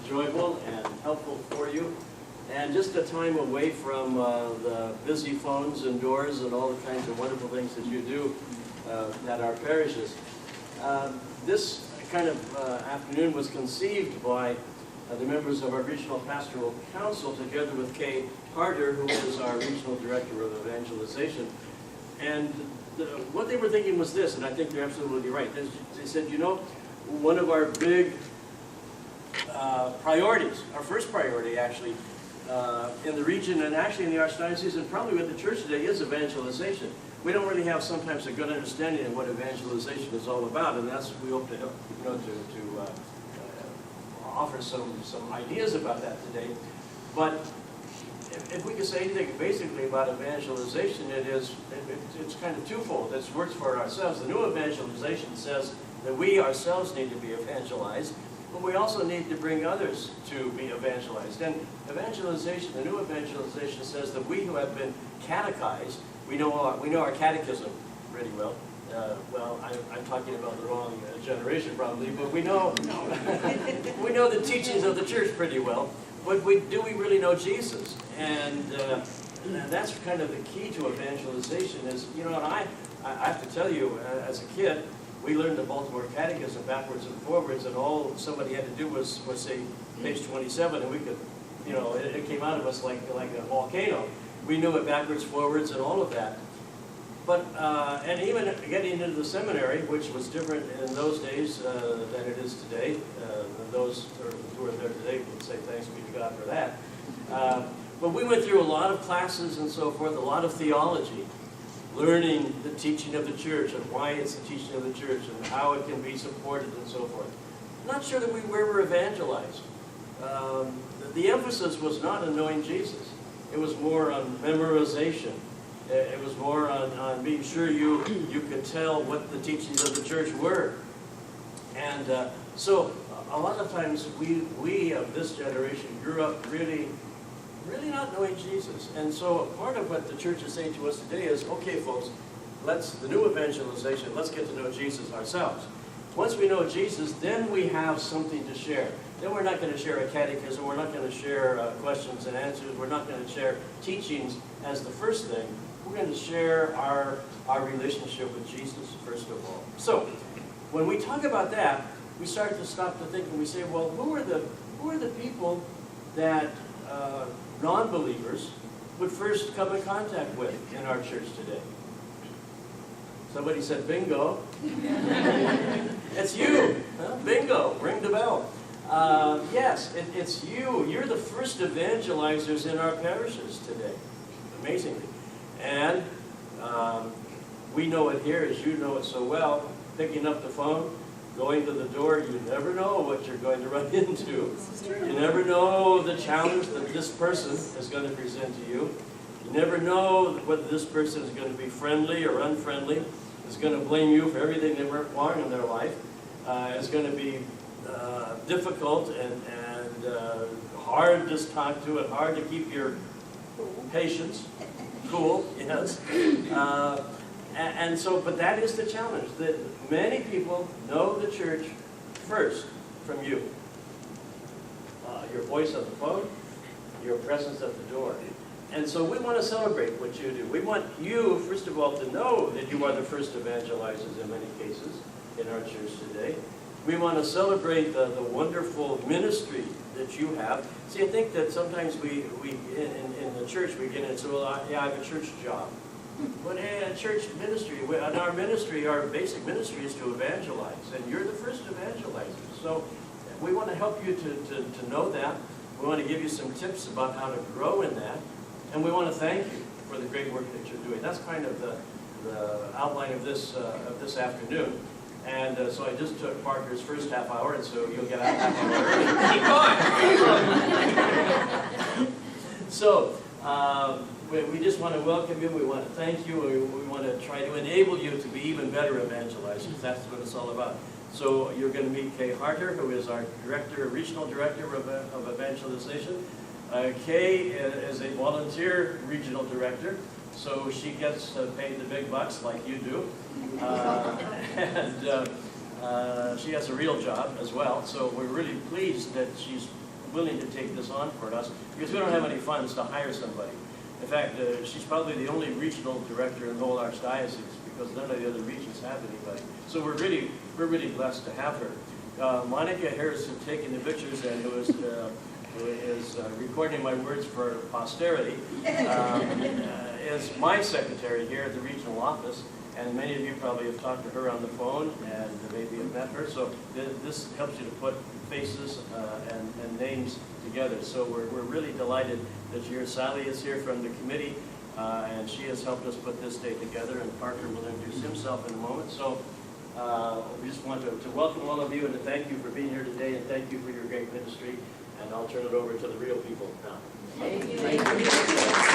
enjoyable and helpful for you. And just a time away from the busy phones and doors and all the kinds of wonderful things that you do at our parishes. This kind of afternoon was conceived by the members of our Regional Pastoral Council together with Kay Harder, who is our Regional Director of Evangelization. And what they were thinking was this, and I think they're absolutely right. They said, you know, one of our big priorities, our first priority actually, in the region and actually in the Archdiocese and probably with the church today is evangelization. We don't really have sometimes a good understanding of what evangelization is all about, and that's we hope to help, you know, to offer some ideas about that today. But if we could say anything basically about evangelization, it's kind of twofold. It works for ourselves. The new evangelization says that we ourselves need to be evangelized, but we also need to bring others to be evangelized. And evangelization, the new evangelization says that we who have been catechized, we know our catechism pretty well. Well, I'm talking about the wrong generation probably, but we know we know the teachings of the church pretty well. But do we really know Jesus? And that's kind of the key to evangelization. Is, you know, and I have to tell you, as a kid, we learned the Baltimore Catechism backwards and forwards, and all somebody had to do was say page 27, and we could, you know, it came out of us like a volcano. We knew it backwards, forwards, and all of that. But, and even getting into the seminary, which was different in those days than it is today, those who are there today would say thanks be to God for that. But we went through a lot of classes and so forth, a lot of theology, learning the teaching of the church and why it's the teaching of the church and how it can be supported and so forth. Not sure that we were evangelized. The emphasis was not on knowing Jesus. It was more on memorization. It was more on being sure you could tell what the teachings of the church were. And so a lot of times we of this generation grew up really not knowing Jesus. And so part of what the church is saying to us today is, okay folks, the new evangelization, let's get to know Jesus ourselves. Once we know Jesus, then we have something to share. Then we're not going to share a catechism, we're not going to share questions and answers, we're not going to share teachings as the first thing. We're going to share our relationship with Jesus first of all. So when we talk about that, we start to stop to think and we say, well, who are the people that non-believers would first come in contact with in our church today? Somebody said bingo. It's you. Huh? Bingo. Ring the bell. Yes, it's you. You're the first evangelizers in our parishes today. Amazingly. And we know it here, as you know it so well, picking up the phone, going to the door, you never know what you're going to run into. You never know the challenge that this person is going to present to you. You never know whether this person is going to be friendly or unfriendly, is going to blame you for everything they went wrong in their life, is going to be difficult and hard to talk to and hard to keep your patience cool, yes. And so, but that is the challenge, that many people know the church first from you. Your voice on the phone, your presence at the door. And so we want to celebrate what you do. We want you, first of all, to know that you are the first evangelizers in many cases in our church today. We want to celebrate the wonderful ministry that you have. See, I think that sometimes we in the church we get into, well, yeah, I have a church job. But in church ministry, in our ministry, our basic ministry is to evangelize, and you're the first evangelizer. So we want to help you to know that. We want to give you some tips about how to grow in that, and we want to thank you for the great work that you're doing. That's kind of the outline of this afternoon. And so I just took Parker's first half hour, and so you'll get out half hour. Keep going! So, we just want to welcome you, we want to thank you, we want to try to enable you to be even better evangelizers. That's what it's all about. So you're going to meet Kay Harter, who is our regional director of evangelization. Kay is a volunteer regional director, so she gets paid the big bucks like you do. And she has a real job as well, so we're really pleased that she's willing to take this on for us, because we don't have any funds to hire somebody. In fact, she's probably the only regional director in the whole Archdiocese, because none of the other regions have anybody. So we're really blessed to have her. Monica Harris has taken the pictures, and who is recording my words for posterity, is my secretary here at the regional office. And many of you probably have talked to her on the phone and maybe have met her. So this helps you to put faces and names together. So we're really delighted that you're here. Sally is here from the committee, and she has helped us put this day together. And Parker will introduce himself in a moment. So we just want to welcome all of you and to thank you for being here today, and thank you for your great ministry. And I'll turn it over to the real people now. Thank you.